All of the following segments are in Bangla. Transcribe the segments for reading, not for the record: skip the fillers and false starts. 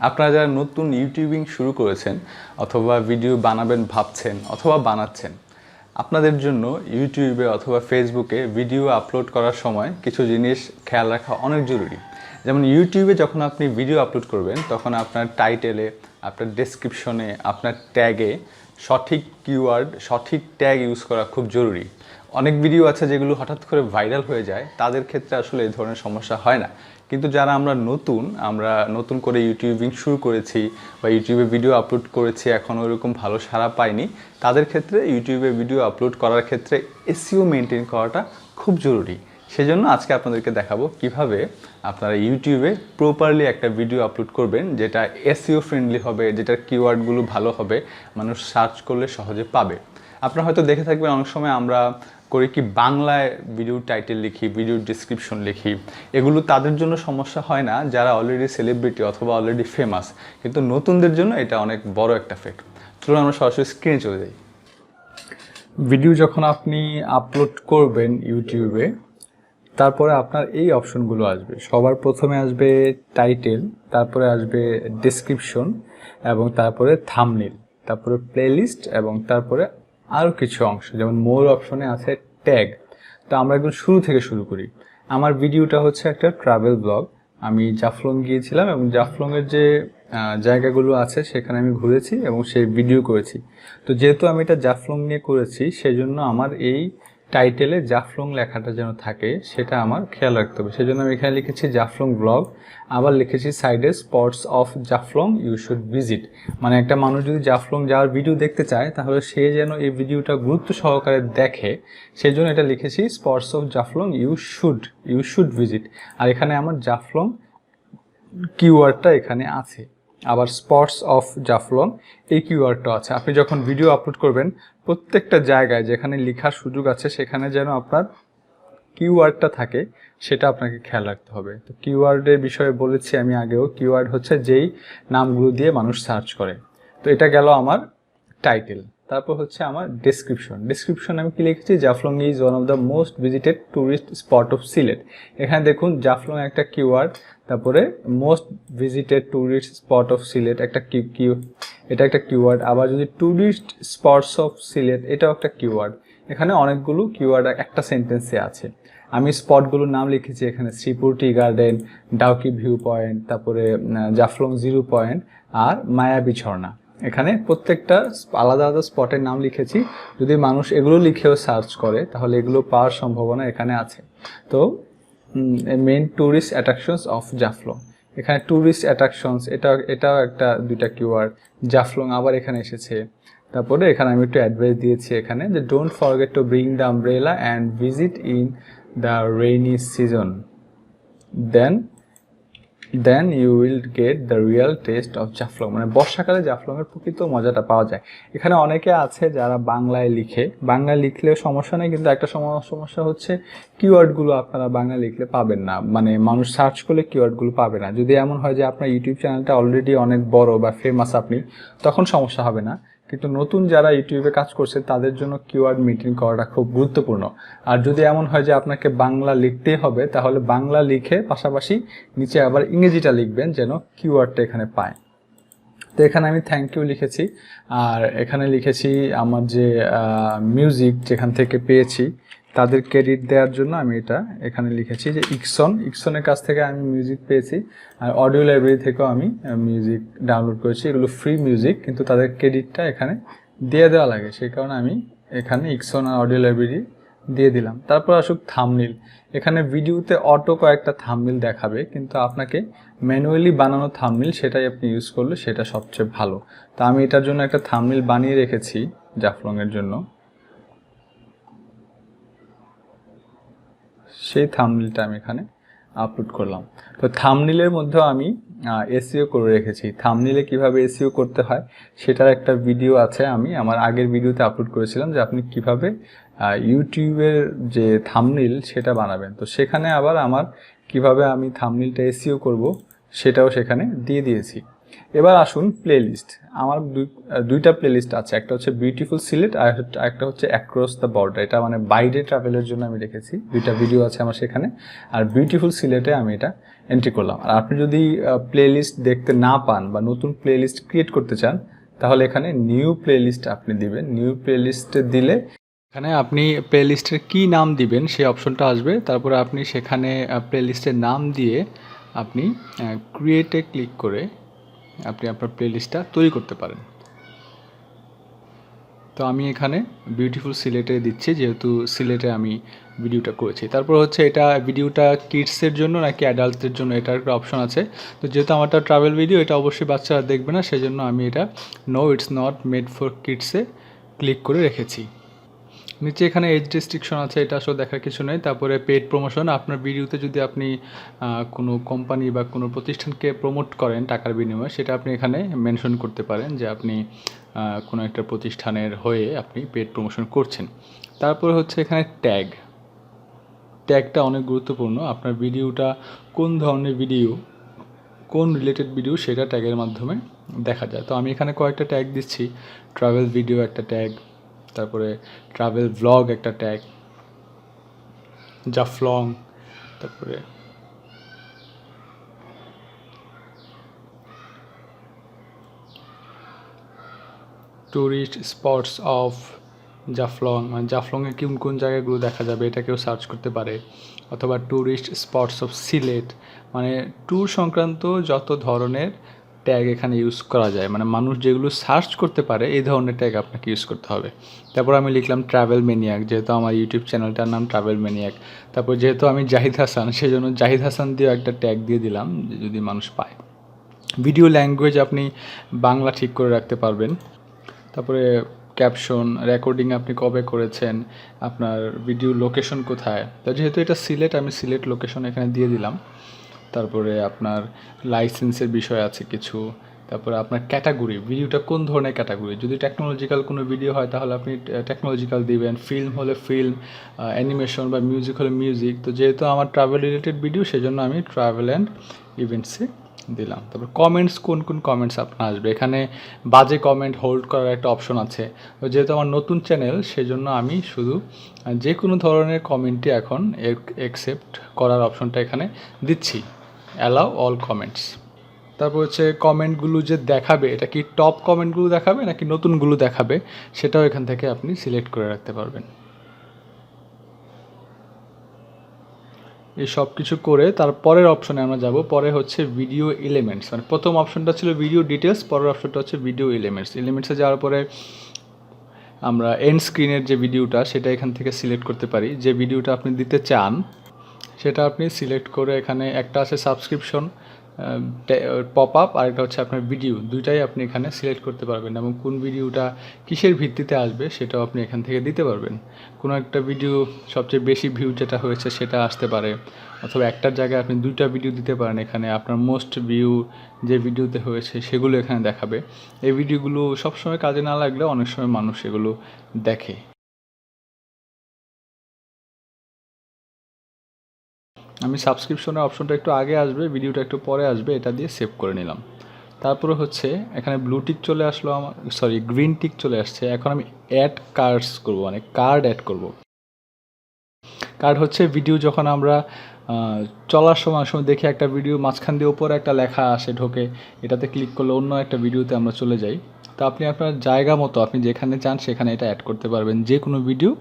আপনারা যারা নতুন ইউটিউবিং শুরু করেছেন অথবা ভিডিও বানাবেন ভাবছেন অথবা বানাচ্ছেন, আপনাদের জন্য ইউটিউবে অথবা ফেসবুকে ভিডিও আপলোড করার সময় কিছু জিনিস খেয়াল রাখা অনেক জরুরি। যেমন ইউটিউবে যখন আপনি ভিডিও আপলোড করবেন তখন আপনার টাইটেলে, আপনার ডেসক্রিপশনে, আপনার ট্যাগে সঠিক কিওয়ার্ড, সঠিক ট্যাগ ইউজ করা খুব জরুরি। অনেক ভিডিও আছে যেগুলো হঠাৎ করে ভাইরাল হয়ে যায়, তাদের ক্ষেত্রে আসলে এই ধরনের সমস্যা হয় না। কিন্তু যারা আমরা নতুন করে ইউটিউবিং শুরু করেছি বা ইউটিউবে ভিডিও আপলোড করেছি, এখন ওইরকম ভালো সাড়া পাইনি, তাদের ক্ষেত্রে ইউটিউবে ভিডিও আপলোড করার ক্ষেত্রে এসইও মেনটেন করাটা খুব জরুরি। সেজন্য আজকে আপনাদেরকে দেখাবো কিভাবে আপনারা ইউটিউবে প্রপারলি একটা ভিডিও আপলোড করবেন যেটা এসইও ফ্রেন্ডলি হবে, যেটার কিওয়ার্ডগুলো ভালো হবে, মানুষ সার্চ করলে সহজে পাবে। আপনারা হয়তো দেখে থাকবেন অনেক সময় আমরা করি কি, বাংলায় ভিডিও টাইটেল লিখি, ভিডিও ডিসক্রিপশন লিখি। এগুলো তাদের জন্য সমস্যা হয় না যারা অলরেডি সেলিব্রিটি অথবা অলরেডি ফেমাস, কিন্তু নতুনদের জন্য এটা অনেক বড় একটা ফ্যাক্ট। চলুন আমরা সরাসরি স্ক্রিনে চলে যাই। ভিডিও যখন আপনি আপলোড করবেন ইউটিউবে, তারপরে আপনার এই অপশনগুলো আসবে। সবার প্রথমে আসবে টাইটেল, তারপরে আসবে ডেসক্রিপশন, এবং তারপরে থাম্বনেল, তারপরে প্লেলিস্ট, এবং তারপরে আরও কিছু অংশ, যেমন মোর অপশনে আছে ট্যাগ। তো আমরা একদম শুরু থেকে শুরু করি। আমার ভিডিওটা হচ্ছে একটা ট্রাভেল ব্লগ। আমি জাফলং গিয়েছিলাম এবং জাফলংয়ের যে জায়গাগুলো আছে সেখানে আমি ঘুরেছি এবং সেই ভিডিও করেছি। তো যেহেতু আমি এটা জাফলং নিয়ে করেছি, সেজন্য আমার এই টাইটেলে জাফলং লেখাটা যেন থাকে সেটা আমার খেয়াল রাখতে হবে। সেজন্য আমি এখানে লিখেছি জাফলং ব্লগ, আবার লিখেছি সাইডে spots of Jaflong you should visit. মানে একটা মানুষ যদি জাফলং যাওয়ার ভিডিও দেখতে চায় তাহলে সে যেন এই ভিডিওটা গুরুত্ব সহকারে দেখে, সেজন্য এটা লিখেছি spots of Jaflong you should visit. আর এখানে আমার জাফলং কিওয়ার্ডটা এখানে আছে, আবার স্পটস অফ জাফলং এই কিওয়ার্ডটা আছে। আপনি যখন ভিডিও আপলোড করবেন প্রত্যেকটা জায়গায় যেখানে লেখার সুযোগ আছে সেখানে যেন আপনার কিওয়ার্ডটা থাকে, সেটা আপনাকে খেয়াল রাখতে হবে। তো কিওয়ার্ডের বিষয়ে বলেছি আমি আগেও, কিওয়ার্ড হচ্ছে যেই নামগুলো দিয়ে মানুষ সার্চ করে। তো এটা গেল আমার টাইটেল। তারপর হচ্ছে আমার ডেসক্রিপশন আমি কি লিখেছি, Jaflong is one of the most visited tourist spot of Sylhet. এখানে দেখুন জাফলং একটা কিওয়ার্ড, তারপরে most visited tourist spot of Sylhet একটা এটা একটা কিওয়ার্ড। আবার যদি ট্যুরিস্ট স্পটস অফ সিলেট, এটাও একটা কিওয়ার্ড। এখানে অনেকগুলো কিওয়ার্ড একটা সেন্টেন্সে আছে। আমি স্পটগুলোর নাম লিখেছি এখানে, Sreepur tea garden, Dawki view point, তারপরে জাফলং 0 পয়েন্ট, আর মায়াবী ঝর্ণা। এখানে প্রত্যেকটা আলাদা আলাদা স্পটের নাম লিখেছি। যদি মানুষ এগুলো লিখেও সার্চ করে তাহলে এগুলো পাওয়ার সম্ভাবনা এখানে আছে। তো main tourist attractions of Jaflong, এখানে ট্যুরিস্ট অ্যাট্রাকশনস এটাও একটা দুইটা কিওয়ার্ড। জাফলং আবার এখানে এসেছে। তারপরে এখানে আমি একটু অ্যাডভাইস দিয়েছি এখানে যে don't forget to bring the umbrella and visit in the rainy season, then you will get the real taste of Jaflong. মানে বর্ষাকালে জাফলংয়ের প্রকৃত মজাটা পাওয়া যায়। এখানে অনেকে আছে যারা বাংলায় লিখে, বাংলায় লিখলেও সমস্যা নেই, কিন্তু একটা সমস্যা হচ্ছে কিওয়ার্ডগুলো আপনারা বাংলা লিখলে পাবেন না, মানে মানুষ সার্চ করলে কিওয়ার্ডগুলো পাবে না। যদি এমন হয় যে আপনার ইউটিউব চ্যানেলটা অলরেডি অনেক বড় বা ফেমাস আপনি, তখন সমস্যা হবে না। কিন্তু নতুন যারা ইউটিউবে কাজ করছে তাদের জন্য কিওয়ার্ড মেনটেন করাটা খুব গুরুত্বপূর্ণ। আর যদি এমন হয় যে আপনাকে বাংলা লিখতেই হবে, তাহলে বাংলা লিখে পাশাপাশি নিচে আবার ইংরেজিটা লিখবেন যেন কিওয়ার্ডটা এখানে পায়। তো এখানে আমি থ্যাংক ইউ লিখেছি, আর এখানে লিখেছি আমার যে মিউজিক যেখান থেকে পেয়েছি তাদের ক্রেডিট দেওয়ার জন্য আমি এটা এখানে লিখেছি যে ইকসনের কাছ থেকে আমি মিউজিক পেয়েছি, আর অডিও লাইব্রেরি থেকেও আমি মিউজিক ডাউনলোড করেছি। এগুলো ফ্রি মিউজিক, কিন্তু তাদের ক্রেডিটটা এখানে দিয়ে দেওয়া লাগে, সেই কারণে আমি এখানে ইকসন আর অডিও লাইব্রেরি দিয়ে দিলাম। তারপর আসুক থাম্বনেল। এখানে ভিডিওতে অটো কয়েকটা থাম্বনেল দেখাবে, কিন্তু আপনাকে ম্যানুয়ালি বানানো থাম্বনেল সেটাই আপনি ইউজ করলে সেটা সবচেয়ে ভালো। তো আমি এটার জন্য একটা থাম্বনেল বানিয়ে রেখেছি জাফলংয়ের জন্য, সেই থাম্বনেলটা আমি এখানে আপলোড করলাম। তো থাম্বনেলের মধ্যেও আমি এসইও করে রেখেছি। থাম্বনেলে কিভাবে এসইও করতে হয় সেটার একটা ভিডিও আছে, আমি আমার আগের ভিডিওতে আপলোড করেছিলাম যে আপনি কিভাবে ইউটিউবের যে থাম্বনেল সেটা বানাবেন। তো সেখানে আবার আমার কিভাবে আমি থাম্বনেলটা এসইও করব সেটাও সেখানে দিয়ে দিয়েছি। এবার আসুন প্লেলিস্ট। আমার দুইটা প্লেলিস্ট আছে, একটা হচ্ছে বিউটিফুল সিলেট আর একটা হচ্ছে অ্যাক্রস দ্য বর্ডার। এটা মানে বাইরে ট্রাভেলের জন্য আমি রেখেছি, দুইটা ভিডিও আছে আমার সেখানে। আর বিউটিফুল সিলেটে আমি এটা এন্ট্রি করলাম। আর আপনি যদি প্লেলিস্ট দেখতে না পান বা নতুন প্লেলিস্ট ক্রিয়েট করতে চান, তাহলে এখানে নিউ প্লেলিস্ট আপনি দিবেন। নিউ প্লেলিস্টে দিলে এখানে আপনি প্লেলিস্টের কী নাম দিবেন সেই অপশনটা আসবে। তারপরে আপনি সেখানে প্লেলিস্টের নাম দিয়ে আপনি ক্রিয়েটে ক্লিক করে আপনি আপনার প্লেলিস্টটা তৈরি করতে পারেন। তো আমি এখানে বিউটিফুল সিলেটে দিচ্ছি, যেহেতু সিলেটে আমি ভিডিওটা করেছি। তারপর হচ্ছে এটা ভিডিওটা কিডসের জন্য নাকি অ্যাডাল্টদের জন্য, এটার একটা অপশন আছে। তো যেহেতু আমারটা ট্রাভেল ভিডিও, এটা অবশ্যই বাচ্চারা দেখবে না, সেজন্য আমি এটা no it's not made for কিডসে ক্লিক করে রেখেছি। নিচে এখানে এজ রেস্ট্রিকশন আছে, এটা আসলে দেখার কিছু নেই। তারপরে পেড প্রমোশন, আপনার ভিডিওতে যদি আপনি কোনো কোম্পানি বা কোনো প্রতিষ্ঠানকে প্রমোট করেন টাকার বিনিময়ে, সেটা আপনি এখানে মেনশন করতে পারেন যে আপনি কোনো একটা প্রতিষ্ঠানের হয়ে আপনি পেড প্রমোশন করছেন। তারপরে হচ্ছে এখানে ট্যাগটা অনেক গুরুত্বপূর্ণ। আপনার ভিডিওটা কোন ধরনের ভিডিও, কোন রিলেটেড ভিডিও, সেটা ট্যাগের মাধ্যমে দেখা যায়। তো আমি এখানে কয়েকটা ট্যাগ দিচ্ছি। ট্রাভেল ভিডিও একটা ট্যাগ, তারপরে ট্রাভেল ভ্লগ একটা ট্যাগ, জাফলং, তারপরে ট্যুরিস্ট স্পটস অফ জাফলং, মানে জাফলংয়ে কোন কোন জায়গাগুলো দেখা যাবে এটা কেউ সার্চ করতে পারে। অথবা ট্যুরিস্ট স্পটস অফ সিলেট, মানে ট্যুর সংক্রান্ত যত ধরনের ট্যাগ এখানে ইউজ করা যায়, মানে মানুষ যেগুলো সার্চ করতে পারে এই ধরনের ট্যাগ আপনাকে ইউজ করতে হবে। তারপর আমি লিখলাম ট্রাভেল ম্যানিয়াক, যেহেতু আমার ইউটিউব চ্যানেলটার নাম ট্রাভেল ম্যানিয়াক। তারপর যেহেতু আমি জাহিদ হাসান, সেজন্য জাহিদ হাসান দিয়েও একটা ট্যাগ দিয়ে দিলাম যদি মানুষ পায়। ভিডিও ল্যাঙ্গুয়েজ আপনি বাংলা ঠিক করে রাখতে পারবেন। তারপরে ক্যাপশন, রেকর্ডিং আপনি কবে করেছেন, আপনার ভিডিও লোকেশন কোথায়। তো যেহেতু এটা সিলেট, আমি সিলেট লোকেশন এখানে দিয়ে দিলাম। তারপরে আপনার লাইসেন্সের বিষয় আছে কিছু। তারপরে আপনার ক্যাটাগরি, ভিডিওটা কোন ধরনের ক্যাটাগরি। যদি টেকনোলজিক্যাল কোনো ভিডিও হয় তাহলে আপনি টেকনোলজিক্যাল দিবেন, ফিল্ম হলে ফিল্ম, অ্যানিমেশন বা মিউজিক হলে মিউজিক। তো যেহেতু আমার ট্রাভেল রিলেটেড ভিডিও, সেজন্য আমি ট্রাভেল অ্যান্ড ইভেন্টসে দিলাম। তারপর কমেন্টস, কোন কোন কমেন্টস আপনার আসবে, এখানে বাজে কমেন্ট হোল্ড করার একটা অপশন আছে। যেহেতু আমার নতুন চ্যানেল, সেজন্য আমি শুধু যে কোনো ধরনের কমেন্টই এখন অ্যাকসেপ্ট করার অপশনটা এখানে দিচ্ছি, অ্যালাউ অল কমেন্টস। তারপর হচ্ছে কমেন্টগুলো যে দেখাবে, এটা কি টপ কমেন্টগুলো দেখাবে নাকি নতুনগুলো দেখাবে, সেটাও এখান থেকে আপনি সিলেক্ট করে রাখতে পারবেন। এই সব কিছু করে তারপরের অপশনে আমরা যাব। পরে হচ্ছে ভিডিও এলিমেন্টস, মানে প্রথম অপশনটা ছিল ভিডিও ডিটেলস, পরের অপশনটা হচ্ছে ভিডিও এলিমেন্টস। এলিমেন্টসে যাওয়ার পরে আমরা এন্ড স্ক্রিনের যে ভিডিওটা, সেটা এখান থেকে সিলেক্ট করতে পারি। যে ভিডিওটা আপনি দিতে চান সেটা আপনি সিলেক্ট করে, এখানে একটা আছে সাবস্ক্রিপশন পপ আপ, আর একটা হচ্ছে আপনার ভিডিও, দুইটাই আপনি এখানে সিলেক্ট করতে পারবেন। এবং কোন ভিডিওটা কিসের ভিত্তিতে আসবে সেটাও আপনি এখান থেকে দিতে পারবেন। কোনো একটা ভিডিও সবচেয়ে বেশি ভিউ যেটা হয়েছে সেটা আসতে পারে, অথবা একটার জায়গায় আপনি দুইটা ভিডিও দিতে পারেন। এখানে আপনার মোস্ট ভিউ যে ভিডিওতে হয়েছে সেগুলো এখানে দেখাবে। এই ভিডিওগুলো সবসময় কাজে না লাগলেও অনেক সময় মানুষ এগুলো দেখে। আমি সাবস্ক্রিপশনের অপশনটা একটু আগে আসবে, ভিডিওটা একটু পরে আসবে, এটা দিয়ে সেভ করে নিলাম। তারপরে হচ্ছে এখানে ব্লু টিক চলে আসলো, আমার গ্রিন টিক চলে আসছে। এখন আমি অ্যাড কার্ডস করব, মানে কার্ড অ্যাড করব। কার্ড হচ্ছে ভিডিও যখন আমরা চলার সময় দেখি একটা ভিডিও মাঝখান দিয়ে ওপরে একটা লেখা আসে ঢোকে, এটাতে ক্লিক করলে অন্য একটা ভিডিওতে আমরা চলে যাই। তো আপনি আপনার জায়গা মতো আপনি যেখানে চান সেখানে এটা অ্যাড করতে পারবেন, যে কোনো ভিডিও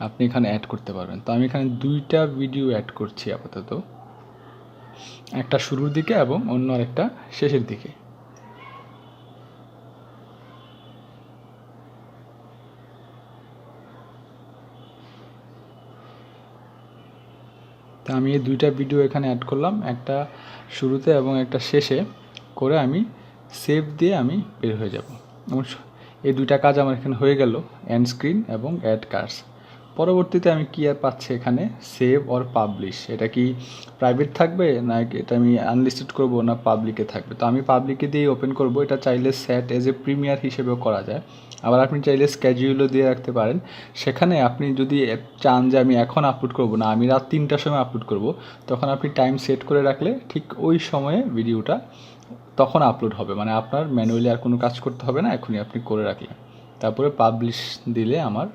আপনি এখানে অ্যাড করতে পারবেন। তো আমি এখানে দুইটা ভিডিও অ্যাড করছি আপাতত, একটা শুরুর দিকে এবং অন্য আরেকটা শেষের দিকে। তো আমি এই দুইটা ভিডিও এখানে অ্যাড করলাম, একটা শুরুতে এবং একটা শেষে করে আমি সেভ দিয়ে আমি বের হয়ে যাব। এবং এই দুইটা কাজ আমার এখানে হয়ে গেল, এন্ড স্ক্রিন এবং অ্যাড কার্ডস। পরবর্তীতে আমি কি আর পাচ্ছি এখানে, সেভ অর পাবলিশ। এটা কি প্রাইভেট থাকবে না এটা আমি আনলিস্টেড করব না পাবলিকে থাকবে। তো আমি পাবলিকে দিয়ে ওপেন করব। এটা চাইলে সেট এজ এ প্রিমিয়ার হিসেবেও করা যায়, আবার আপনি চাইলে স্ক্যাজুয়ালও দিয়ে রাখতে পারেন। সেখানে আপনি যদি চান যে আমি এখন আপলোড করব না, আমি রাত 3টার সময় আপলোড করব, তখন আপনি টাইম সেট করে রাখলে ঠিক ওই সময়ে ভিডিওটা তখন আপলোড হবে, মানে আপনার ম্যানুয়ালি আর কোনো কাজ করতে হবে না, এখনই আপনি করে রাখলেন, তারপরে পাবলিশ দিলে আমার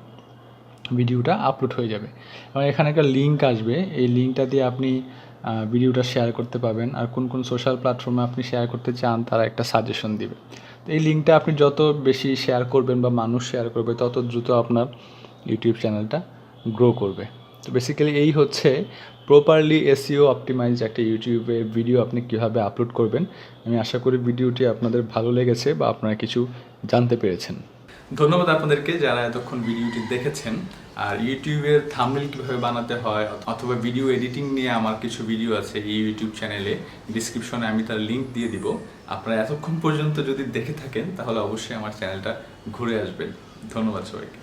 ভিডিওটা আপলোড হয়ে যাবে। এবং এখানে একটা লিঙ্ক আসবে, এই লিঙ্কটা দিয়ে আপনি ভিডিওটা শেয়ার করতে পারবেন। আর কোন কোন সোশ্যাল প্ল্যাটফর্মে আপনি শেয়ার করতে চান তারা একটা সাজেশন দিবে। তো এই লিঙ্কটা আপনি যত বেশি শেয়ার করবেন বা মানুষ শেয়ার করবে তত দ্রুত আপনার ইউটিউব চ্যানেলটা গ্রো করবে। তো বেসিক্যালি এই হচ্ছে প্রপারলি এসইও অপটিমাইজড একটা ইউটিউবের ভিডিও আপনি কীভাবে আপলোড করবেন। আমি আশা করি ভিডিওটি আপনাদের ভালো লেগেছে বা আপনারা কিছু জানতে পেরেছেন। ধন্যবাদ আপনাদেরকে যারা এতক্ষণ ভিডিওটি দেখেছেন। আর ইউটিউবের থাম্বনেল কীভাবে বানাতে হয় অথবা ভিডিও এডিটিং নিয়ে আমার কিছু ভিডিও আছে এই ইউটিউব চ্যানেলে, ডিসক্রিপশনে আমি তার লিঙ্ক দিয়ে দিব। আপনারা এতক্ষণ পর্যন্ত যদি দেখে থাকেন তাহলে অবশ্যই আমার চ্যানেলটা ঘুরে আসবেন। ধন্যবাদ সবাইকে।